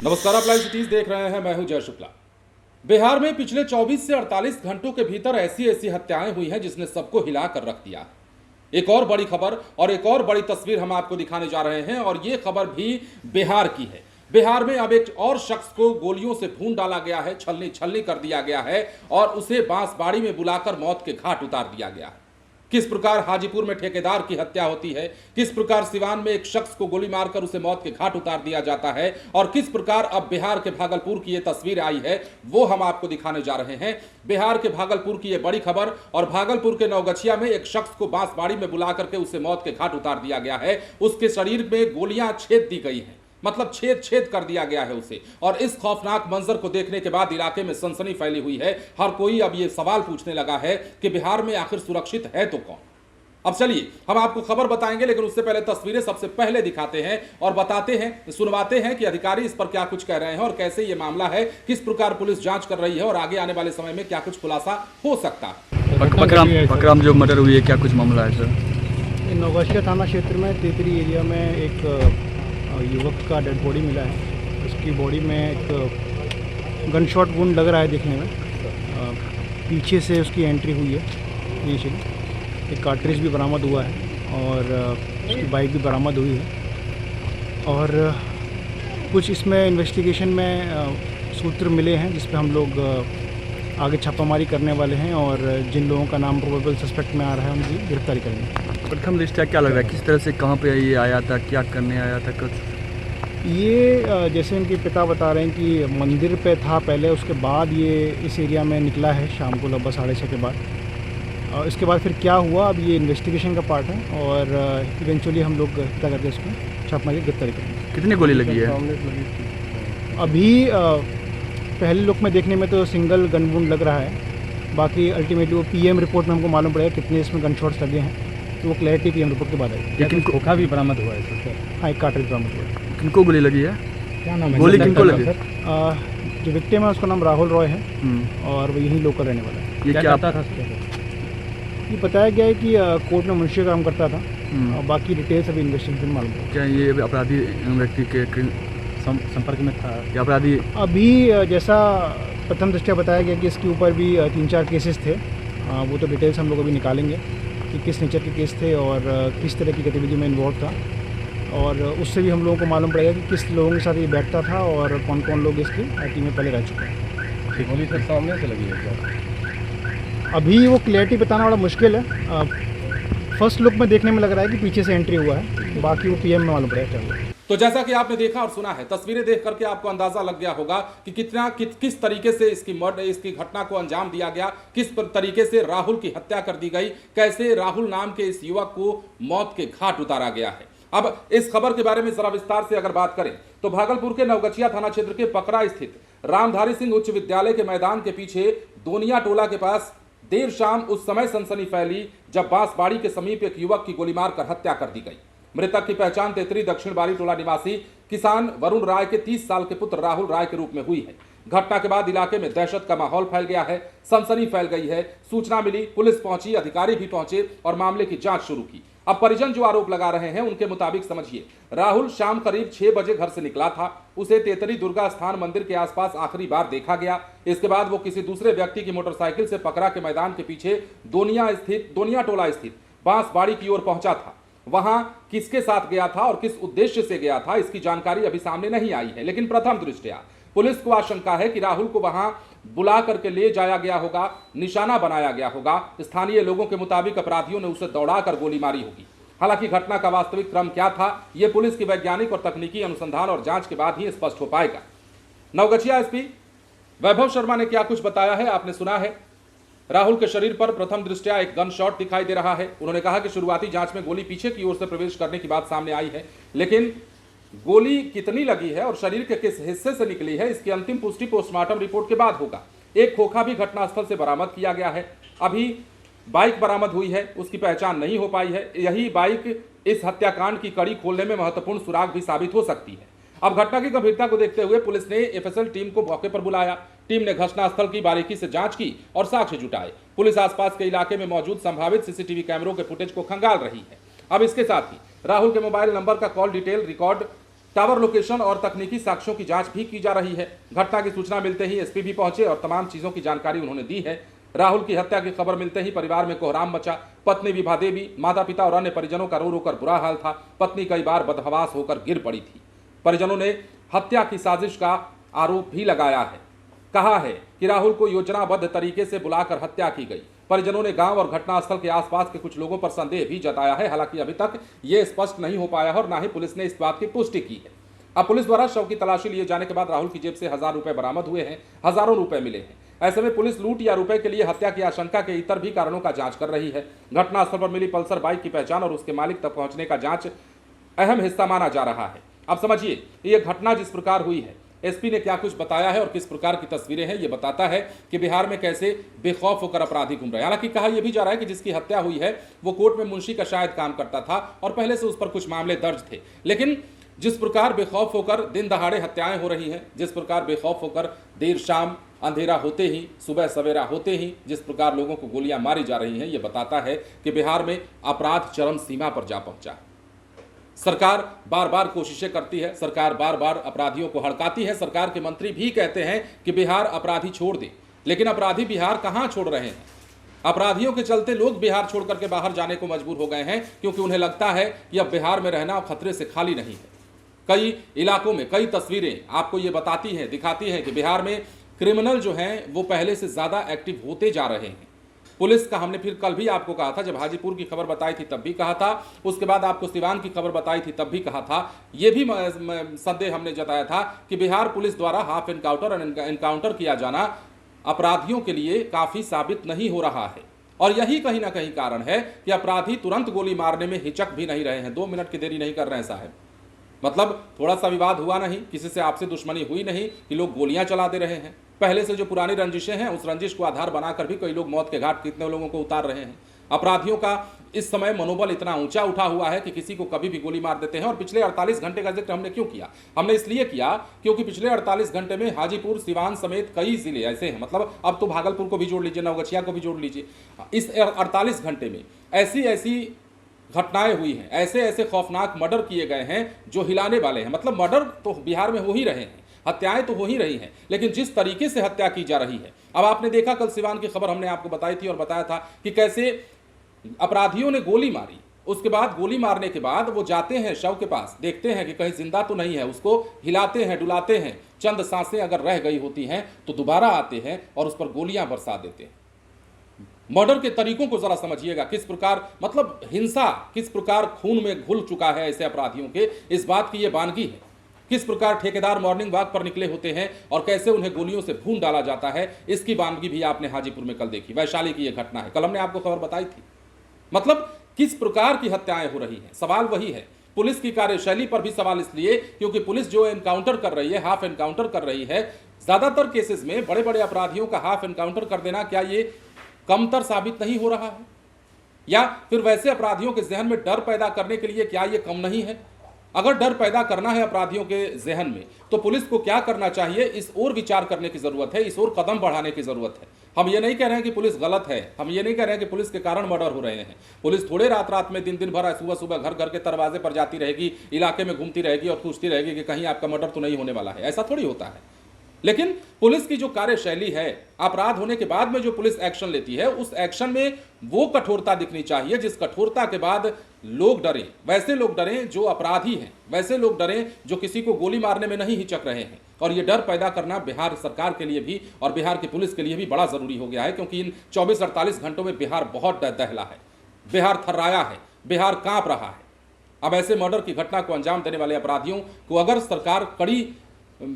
नमस्कार, आप live cities देख रहे हैं। मैं हूं जय शुक्ला। बिहार में पिछले 24 से 48 घंटों के भीतर ऐसी हत्याएं हुई हैं जिसने सबको हिला कर रख दिया। एक और बड़ी खबर और एक और बड़ी तस्वीर हम आपको दिखाने जा रहे हैं और ये खबर भी बिहार की है। बिहार में अब एक और शख्स को गोलियों से भून डाला गया है, छलनी छलनी कर दिया गया है और उसे बांसबाड़ी में बुलाकर मौत के घाट उतार दिया गया है। किस प्रकार हाजीपुर में ठेकेदार की हत्या होती है, किस प्रकार सिवान में एक शख्स को गोली मारकर उसे मौत के घाट उतार दिया जाता है और किस प्रकार अब बिहार के भागलपुर की यह तस्वीर आई है, वो हम आपको दिखाने जा रहे हैं। बिहार के भागलपुर की यह बड़ी खबर और भागलपुर के नवगछिया में एक शख्स को बांसबाड़ी में बुला करके उसे मौत के घाट उतार दिया गया है। उसके शरीर में गोलियां छेद दी गई हैं, मतलब छेद छेद कर दिया गया है उसे। और इस खौफनाक मंजर को देखने के बाद इलाके में सनसनी फैली हुई है। हर कोई अब ये सवाल पूछने लगा है कि बिहार में आखिर सुरक्षित है तो कौन। अब चलिए हम आपको खबर बताएंगे, लेकिन उससे पहले तस्वीरें सबसे पहले दिखाते हैं और बताते हैं, सुनवाते हैं कि अधिकारी इस पर क्या कुछ कह रहे हैं और कैसे ये मामला है, किस प्रकार पुलिस जांच कर रही है और आगे आने वाले समय में क्या कुछ खुलासा हो सकता है। पकराम जो मर्डर हुई है, क्या कुछ मामला है सर? नवगछिया थाना क्षेत्र में तेतरी एरिया में एक युवक का डेड बॉडी मिला है। उसकी बॉडी में एक गन शॉट वुंड लग रहा है देखने में। पीछे से उसकी एंट्री हुई है इनिशियली। एक कार्ट्रिज भी बरामद हुआ है और उसकी बाइक भी बरामद हुई है और कुछ इसमें इन्वेस्टिगेशन में सूत्र मिले हैं जिस पे हम लोग आगे छापामारी करने वाले हैं और जिन लोगों का नाम प्रोबेबल सस्पेक्ट में आ रहा है उनकी गिरफ्तारी करेंगे। प्रथम दृष्टया क्या लग रहा है, किस तरह से, कहाँ पे ये आया था, क्या करने आया था कुछ? ये जैसे इनके पिता बता रहे हैं कि मंदिर पे था पहले, उसके बाद ये इस एरिया में निकला है शाम को लगभग 6:30 के बाद। और इसके बाद फिर क्या हुआ, अब ये इन्वेस्टिगेशन का पार्ट है और इवेंचुअली हम लोग पता करके इसमें छापामारी गिरफ्तारी करेंगे। कितनी गोली लगी है? अभी पहले लुक में देखने में तो सिंगल गन वुंड लग रहा है। बाकी अल्टीमेटली वो पीएम रिपोर्ट में हमको मालूम पड़ेगा कितने इसमें गन शॉट्स लगे हैं, तो वो क्लैरिटी पीएम रिपोर्ट के बाद आएगी। लेकिन खोखा भी बरामद हुआ है सर? हाँ, एक कार्ट्रिज बरामद हुआ है। किनको गोली लगी है? क्या नाम है? गोली किनको लगी? जो विक्टिम है उसका नाम राहुल रॉय है और वो यहीं लोकल रहने वाला है। ये क्या था? ये बताया गया है कि कोर्ट में मुंशी काम करता था और बाकी डिटेल्स अभी इन्वेस्टिगेशन में मालूम होगा। क्या ये अपराधी व्यक्ति के संपर्क में था या अपराधी? अभी जैसा प्रथम दृष्टया बताया गया कि इसके ऊपर भी 3-4 केसेस थे। वो तो डिटेल्स हम लोग अभी निकालेंगे कि किस नेचर के केस थे और किस तरह की गतिविधि में इन्वॉल्व था और उससे भी हम लोगों को मालूम पड़ेगा कि किस लोगों के साथ ये बैठता था और कौन कौन लोग इसकी टीम में पहले रह चुके हैं। गोली सर सामने से लगी है क्या? अभी वो क्लैरिटी बताना बड़ा मुश्किल है। फर्स्ट लुक में देखने में लग रहा है कि पीछे से एंट्री हुआ है, बाकी वो पीएम में मालूम पड़ेगा। तो जैसा कि आपने देखा और सुना है, तस्वीरें देख करके आपको अंदाजा लग गया होगा कि किस तरीके से इसकी घटना को अंजाम दिया गया, किस तरीके से राहुल की हत्या कर दी गई, कैसे राहुल नाम के इस युवक को मौत के घाट उतारा गया है। अब इस खबर के बारे में जरा विस्तार से अगर बात करें तो भागलपुर के नवगछिया थाना क्षेत्र के पकरा स्थित रामधारी सिंह उच्च विद्यालय के मैदान के पीछे दोनिया टोला के पास देर शाम उस समय सनसनी फैली जब बांसबाड़ी के समीप एक युवक की गोली मारकर हत्या कर दी गई। मृतक की पहचान तेतरी दक्षिण बारी टोला निवासी किसान वरुण राय के 30 साल के पुत्र राहुल राय के रूप में हुई है। घटना के बाद इलाके में दहशत का माहौल फैल गया है, सनसनी फैल गई है। सूचना मिली, पुलिस पहुंची, अधिकारी भी पहुंचे और मामले की जांच शुरू की। अब परिजन जो आरोप लगा रहे हैं उनके मुताबिक समझिए, राहुल शाम करीब 6 बजे घर से निकला था। उसे तेतरी दुर्गा स्थान मंदिर के आसपास आखिरी बार देखा गया। इसके बाद वो किसी दूसरे व्यक्ति की मोटरसाइकिल से पकड़ा के मैदान के पीछे दोनिया टोला स्थित बांसबाड़ी की ओर पहुंचा था। वहां किसके साथ गया था और किस उद्देश्य से गया था, इसकी जानकारी अभी सामने नहीं आई है, लेकिन प्रथम दृष्टया पुलिस को आशंका है कि राहुल को वहां बुला करके ले जाया गया होगा, निशाना बनाया गया होगा। स्थानीय लोगों के मुताबिक अपराधियों ने उसे दौड़ाकर गोली मारी होगी। हालांकि घटना का वास्तविक क्रम क्या था, यह पुलिस की वैज्ञानिक और तकनीकी अनुसंधान और जांच के बाद ही स्पष्ट हो पाएगा। नवगछिया एसपी वैभव शर्मा ने क्या कुछ बताया है आपने सुना है। राहुल के शरीर पर प्रथम दृष्टया एक गन शॉट दिखाई दे रहा है। उन्होंने कहा कि शुरुआती जांच में गोली पीछे की ओर से प्रवेश करने की बात सामने आई है, लेकिन गोली कितनी लगी है और शरीर के किस हिस्से से निकली है, इसकी अंतिम पुष्टि पोस्टमार्टम रिपोर्ट के बाद होगा। एक खोखा भी घटनास्थल से बरामद किया गया है। अभी बाइक बरामद हुई है, उसकी पहचान नहीं हो पाई है। यही बाइक इस हत्याकांड की कड़ी खोलने में महत्वपूर्ण सुराग भी साबित हो सकती है। अब घटना की गंभीरता को देखते हुए पुलिस ने एफएसएल टीम को मौके पर बुलाया। टीम ने घटनास्थल की बारीकी से जांच की और साक्ष्य जुटाए। पुलिस आसपास के इलाके में मौजूद संभावित सीसीटीवी कैमरों के फुटेज को खंगाल रही है। अब इसके साथ ही राहुल के मोबाइल नंबर का call detail record tower location और तकनीकी साक्ष्यों की जांच भी की जा रही है। घटना की सूचना मिलते ही एसपी भी पहुंचे और तमाम चीजों की जानकारी उन्होंने दी है। राहुल की हत्या की खबर मिलते ही परिवार में कोहराम मचा। पत्नी विभा देवी, माता पिता और अन्य परिजनों का रो रो कर बुरा हाल था। पत्नी कई बार बदहवास होकर गिर पड़ी थी। परिजनों ने हत्या की साजिश का आरोप भी लगाया है। कहा है कि राहुल को योजनाबद्ध तरीके से बुलाकर हत्या की गई। परिजनों ने गांव और घटनास्थल के आसपास के कुछ लोगों पर संदेह भी जताया है। हालांकि अभी तक ये स्पष्ट नहीं हो पाया है और ना ही पुलिस ने इस बात की पुष्टि की है। अब पुलिस द्वारा शव की तलाशी लिए जाने के बाद राहुल की जेब से 1000 रुपए बरामद हुए हैं, हजारों रुपए मिले हैं। ऐसे में पुलिस लूट या रुपए के लिए हत्या की आशंका के इतर भी कारणों का जांच कर रही है। घटनास्थल पर मिली पल्सर बाइक की पहचान और उसके मालिक तक पहुंचने का जांच अहम हिस्सा माना जा रहा है। अब समझिए ये घटना जिस प्रकार हुई है, एसपी ने क्या कुछ बताया है और किस प्रकार की तस्वीरें हैं, ये बताता है कि बिहार में कैसे बेखौफ होकर अपराधी घूम रहे हैं। हालांकि कहा यह भी जा रहा है कि जिसकी हत्या हुई है वो कोर्ट में मुंशी का शायद काम करता था और पहले से उस पर कुछ मामले दर्ज थे। लेकिन जिस प्रकार बेखौफ होकर दिन दहाड़े हत्याएं हो रही हैं, जिस प्रकार बेखौफ होकर देर शाम अंधेरा होते ही सुबह सवेरा होते ही जिस प्रकार लोगों को गोलियां मारी जा रही हैं, ये बताता है कि बिहार में अपराध चरम सीमा पर जा पहुंचा। सरकार बार बार कोशिशें करती है, सरकार बार बार अपराधियों को हड़काती है। सरकार के मंत्री भी कहते हैं कि बिहार अपराधी छोड़ दे, लेकिन अपराधी बिहार कहां छोड़ रहे हैं। अपराधियों के चलते लोग बिहार छोड़ करके बाहर जाने को मजबूर हो गए हैं, क्योंकि उन्हें लगता है कि अब बिहार में रहना खतरे से खाली नहीं है। कई इलाकों में कई तस्वीरें आपको ये बताती हैं, दिखाती हैं कि बिहार में क्रिमिनल जो हैं वो पहले से ज़्यादा एक्टिव होते जा रहे हैं। पुलिस का हमने फिर कल भी आपको कहा था, जब हाजीपुर की खबर बताई थी तब भी कहा था, उसके बाद आपको सिवान की खबर बताई थी तब भी कहा था। ये भी संदेह हमने जताया था कि बिहार पुलिस द्वारा हाफ एनकाउंटर और एनकाउंटर किया जाना अपराधियों के लिए काफ़ी साबित नहीं हो रहा है। और यही कहीं ना कहीं कारण है कि अपराधी तुरंत गोली मारने में हिचक भी नहीं रहे हैं। 2 मिनट की देरी नहीं कर रहे हैं साहब। मतलब थोड़ा सा विवाद हुआ नहीं, किसी से आपसे दुश्मनी हुई नहीं कि लोग गोलियां चला दे रहे हैं। पहले से जो पुरानी रंजिशें हैं उस रंजिश को आधार बनाकर भी कई लोग मौत के घाट कितने लोगों को उतार रहे हैं। अपराधियों का इस समय मनोबल इतना ऊंचा उठा हुआ है कि किसी को कभी भी गोली मार देते हैं। और पिछले 48 घंटे का जिक्र हमने क्यों किया? हमने इसलिए किया क्योंकि पिछले 48 घंटे में हाजीपुर, सिवान समेत कई जिले ऐसे हैं, मतलब अब तो भागलपुर को भी जोड़ लीजिए, नवगछिया को भी जोड़ लीजिए। इस 48 घंटे में ऐसी घटनाएं हुई हैं, ऐसे खौफनाक मर्डर किए गए हैं जो हिलाने वाले हैं। मतलब मर्डर तो बिहार में हो ही रहे हैं, हत्याएं तो हो ही रही हैं, लेकिन जिस तरीके से हत्या की जा रही है। अब आपने देखा कल सिवान की खबर हमने आपको बताई थी और बताया था कि कैसे अपराधियों ने गोली मारी। उसके बाद गोली मारने के बाद वो जाते हैं शव के पास, देखते हैं कि कहीं जिंदा तो नहीं है, उसको हिलाते हैं, डुलाते हैं। चंद सांसें अगर रह गई होती हैं तो दोबारा आते हैं और उस पर गोलियां बरसा देते हैं। मर्डर के तरीकों को जरा समझिएगा, किस प्रकार मतलब हिंसा, किस प्रकार खून में घुल चुका है ऐसे अपराधियों के, इस बात की ये वानगी है। किस प्रकार ठेकेदार मॉर्निंग वॉक पर निकले होते हैं और कैसे उन्हें गोलियों से भून डाला जाता है, इसकी वानगी भी आपने हाजीपुर में कल देखी। वैशाली की यह घटना है, कल हमने आपको खबर बताई थी। मतलब किस प्रकार की हत्याएं हो रही हैं। सवाल वही है, पुलिस की कार्यशैली पर भी सवाल इसलिए क्योंकि पुलिस जो एनकाउंटर कर रही है, हाफ एनकाउंटर कर रही है, ज्यादातर केसेस में बड़े बड़े अपराधियों का हाफ एनकाउंटर कर देना क्या ये कमतर साबित नहीं हो रहा है? या फिर वैसे अपराधियों के जहन में डर पैदा करने के लिए क्या ये कम नहीं है? अगर डर पैदा करना है अपराधियों के जहन में तो पुलिस को क्या करना चाहिए, इस ओर विचार करने की जरूरत है, इस ओर कदम बढ़ाने की जरूरत है। हम ये नहीं कह रहे हैं कि पुलिस गलत है, हम ये नहीं कह रहे हैं कि पुलिस के कारण मर्डर हो रहे हैं। पुलिस थोड़े रात में दिन भर सुबह सुबह घर के दरवाजे पर जाती रहेगी, इलाके में घूमती रहेगी और पूछती रहेगी कि कहीं आपका मर्डर तो नहीं होने वाला है। ऐसा थोड़ी होता है। लेकिन पुलिस की जो कार्यशैली है, अपराध होने के बाद में जो पुलिस एक्शन लेती है, उस एक्शन में वो कठोरता दिखनी चाहिए जिस कठोरता के बाद लोग डरें। वैसे लोग डरें जो अपराधी हैं, वैसे लोग डरें जो किसी को गोली मारने में नहीं हिचक रहे हैं। और ये डर पैदा करना बिहार सरकार के लिए भी और बिहार की पुलिस के लिए भी बड़ा जरूरी हो गया है, क्योंकि इन 24-48 घंटों में बिहार बहुत दहला है, बिहार थर्राया है, बिहार कांप रहा है। अब ऐसे मर्डर की घटना को अंजाम देने वाले अपराधियों को अगर सरकार कड़ी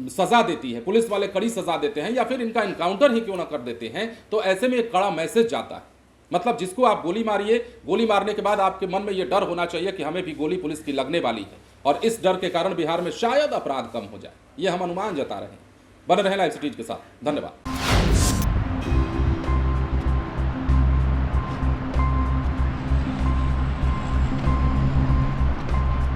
सजा देती है, पुलिस वाले कड़ी सजा देते हैं या फिर इनका एनकाउंटर ही क्यों ना कर देते हैं, तो ऐसे में एक कड़ा मैसेज जाता है। मतलब जिसको आप गोली मारिए, गोली मारने के बाद आपके मन में यह डर होना चाहिए कि हमें भी गोली पुलिस की लगने वाली है, और इस डर के कारण बिहार में शायद अपराध कम हो जाए। यह हम अनुमान जता रहे हैं। बने रहें लाइव सिटीज के साथ। धन्यवाद।